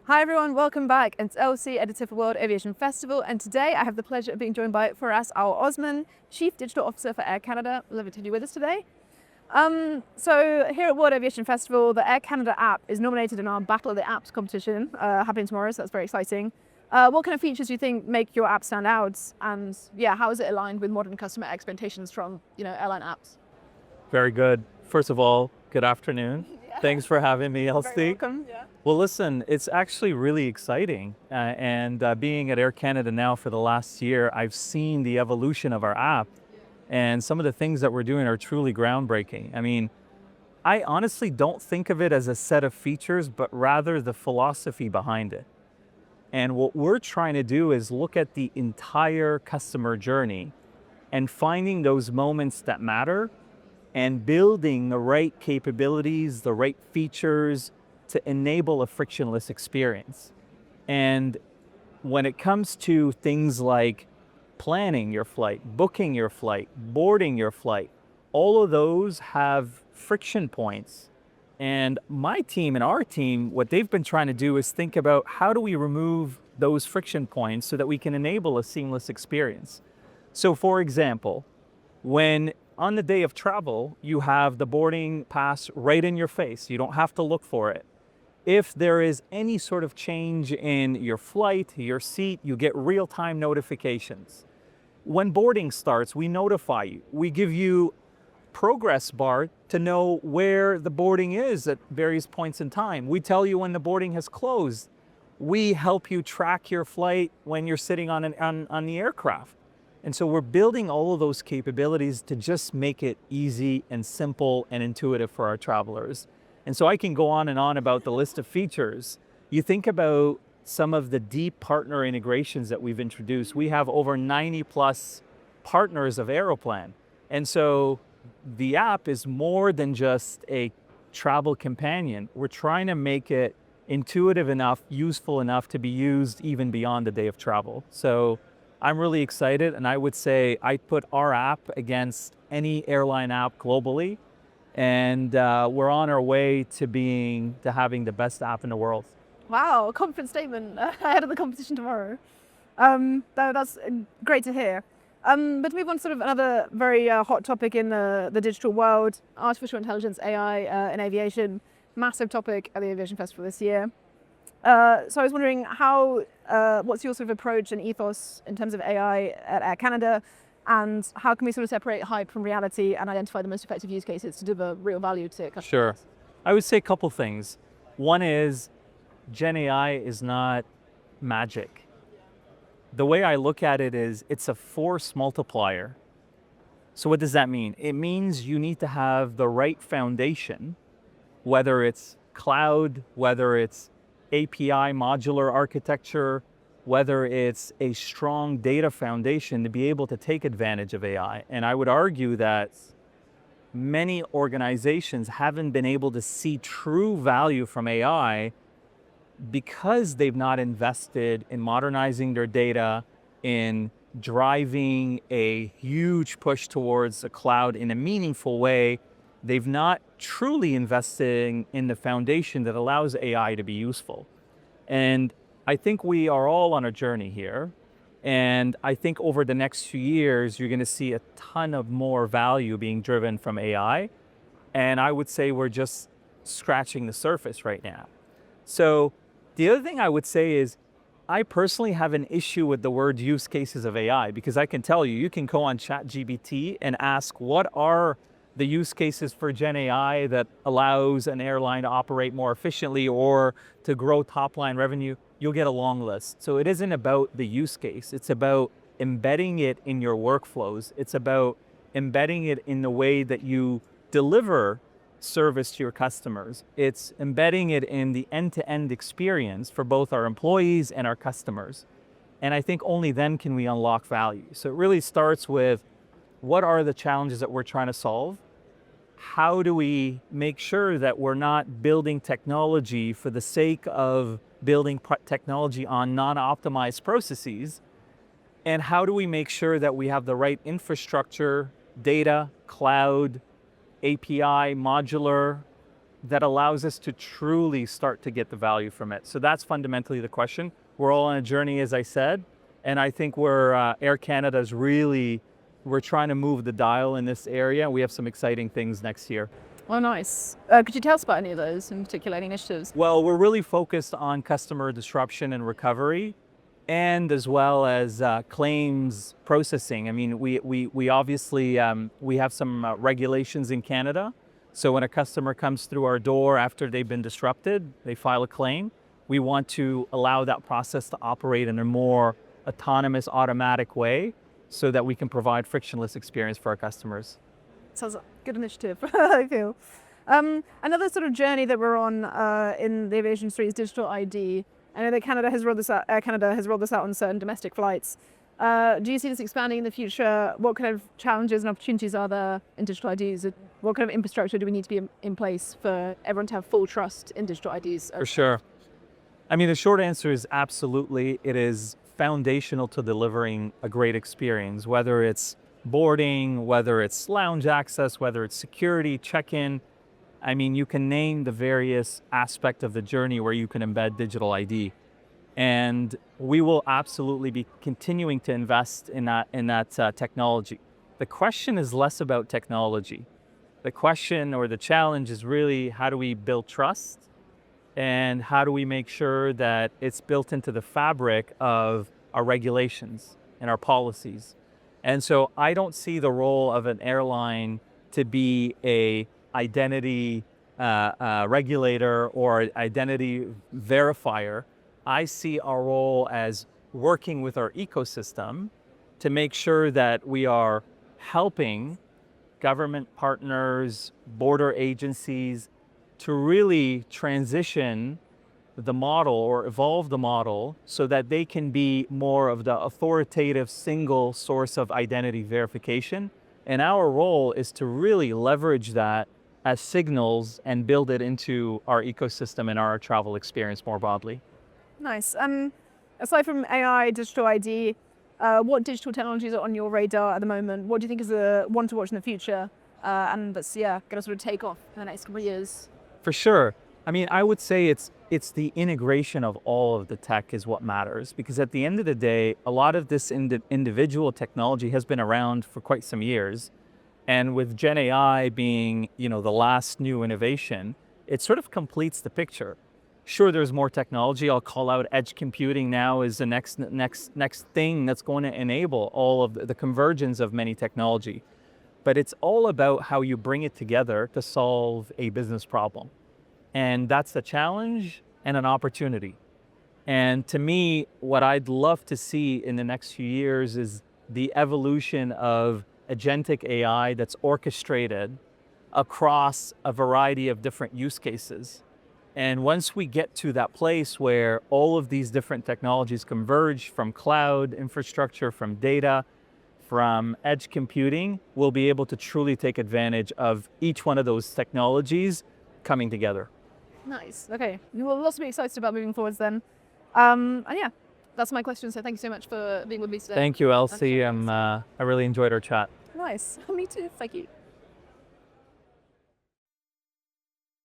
Hi everyone, welcome back. It's Elsie, editor for World Aviation Festival, and today I have the pleasure of being joined by Firas Al Osman, Chief Digital Officer for Air Canada. Lovely to have you with us today. So here at World Aviation Festival, the Air Canada app is nominated in our Battle of the Apps competition, happening tomorrow, so that's very exciting. What kind of features do you think make your app stand out? And yeah, how is it aligned with modern customer expectations from, airline apps? Very good. First of all, good afternoon. Yeah. Thanks for having me, Very Elsie. welcome. Yeah. Well, listen, it's actually really exciting. And being at Air Canada now for the last year, I've seen the evolution of our app, and some of the things that we're doing are truly groundbreaking. I mean, I honestly don't think of it as a set of features, but rather the philosophy behind it. And what we're trying to do is look at the entire customer journey and finding those moments that matter and building the right capabilities, the right features to enable a frictionless experience. And when it comes to things like planning your flight, booking your flight, boarding your flight, all of those have friction points. And my team and our team, what they've been trying to do is think about how do we remove those friction points so that we can enable a seamless experience. So for example, when on the day of travel, you have the boarding pass right in your face. You don't have to look for it. If there is any sort of change in your flight, your seat, you get real-time notifications. When boarding starts, we notify you. We give you progress bar to know where the boarding is at various points in time. We tell you when the boarding has closed. We help you track your flight when you're sitting on the aircraft. And so we're building all of those capabilities to just make it easy and simple and intuitive for our travelers. And so I can go on and on about the list of features. You think about some of the deep partner integrations that we've introduced. We have over 90 plus partners of Aeroplan. And so the app is more than just a travel companion. We're trying to make it intuitive enough, useful enough to be used even beyond the day of travel. So I'm really excited, and I would say I put our app against any airline app globally, and we're on our way to having the best app in the world. Wow, a confident statement ahead of the competition tomorrow. That's great to hear. But to move on to sort of another very hot topic in the digital world, artificial intelligence, AI in aviation, massive topic at the Aviation Festival this year. So I was wondering what's your sort of approach and ethos in terms of AI at Air Canada, and how can we sort of separate hype from reality and identify the most effective use cases to deliver real value to customers? Sure. I would say a couple things. One is Gen AI is not magic. The way I look at it is it's a force multiplier. So what does that mean? It means you need to have the right foundation, whether it's cloud, whether it's API modular architecture, whether it's a strong data foundation to be able to take advantage of AI. And I would argue that many organizations haven't been able to see true value from AI because they've not invested in modernizing their data, in driving a huge push towards the cloud in a meaningful way. They've not truly invested in the foundation that allows AI to be useful. And I think we are all on a journey here. And I think over the next few years, you're going to see a ton of more value being driven from AI. And I would say we're just scratching the surface right now. So the other thing I would say is I personally have an issue with the word use cases of AI, because I can tell you, you can go on ChatGPT and ask what are the use cases for Gen AI that allows an airline to operate more efficiently or to grow top line revenue. You'll get a long list. So it isn't about the use case. It's about embedding it in your workflows. It's about embedding it in the way that you deliver service to your customers. It's embedding it in the end-to-end experience for both our employees and our customers. And I think only then can we unlock value. So it really starts with what are the challenges that we're trying to solve? How do we make sure that we're not building technology for the sake of building technology on non-optimized processes? And how do we make sure that we have the right infrastructure, data, cloud, API, modular, that allows us to truly start to get the value from it? So that's fundamentally the question. We're all on a journey, as I said, and I think Air Canada is really, we're trying to move the dial in this area. We have some exciting things next year. Oh, nice. Could you tell us about any of those in particular, any initiatives? Well, we're really focused on customer disruption and recovery, and as well as claims processing. I mean, we obviously, we have some regulations in Canada. So when a customer comes through our door after they've been disrupted, they file a claim. We want to allow that process to operate in a more autonomous, automatic way so that we can provide frictionless experience for our customers. Sounds like a good initiative, I feel. Another sort of journey that we're on in the aviation industry is digital ID. I know that Canada has rolled this out, Air Canada has rolled this out on certain domestic flights. Do you see this expanding in the future? What kind of challenges and opportunities are there in digital IDs? What kind of infrastructure do we need to be in place for everyone to have full trust in digital IDs? For sure. I mean, the short answer is absolutely. It is foundational to delivering a great experience, whether it's boarding, whether it's lounge access, whether it's security, check-in. I mean, you can name the various aspects of the journey where you can embed digital ID. And we will absolutely be continuing to invest in that technology. The question is less about technology. The question or the challenge is really, how do we build trust? And how do we make sure that it's built into the fabric of our regulations and our policies? And so I don't see the role of an airline to be a identity regulator or identity verifier. I see our role as working with our ecosystem to make sure that we are helping government partners, border agencies to really transition the model or evolve the model so that they can be more of the authoritative single source of identity verification. And our role is to really leverage that as signals and build it into our ecosystem and our travel experience more broadly. Nice. Aside from AI, digital ID, what digital technologies are on your radar at the moment? What do you think is the one to watch in the future? And that's, going to sort of take off in the next couple of years? For sure. I mean, I would say it's the integration of all of the tech is what matters, because at the end of the day, a lot of this individual technology has been around for quite some years. And with Gen AI being, the last new innovation, it sort of completes the picture. Sure, there's more technology. I'll call out edge computing now is the next thing that's going to enable all of the convergence of many technology. But it's all about how you bring it together to solve a business problem. And that's a challenge and an opportunity. And to me, what I'd love to see in the next few years is the evolution of agentic AI that's orchestrated across a variety of different use cases. And once we get to that place where all of these different technologies converge from cloud infrastructure, from data, from edge computing, we'll be able to truly take advantage of each one of those technologies coming together. Nice. Okay. Well, lots to be excited about moving forwards then. And yeah, that's my question. So thank you so much for being with me today. Thank you, Elsie. I really enjoyed our chat. Nice. Me too. Thank you.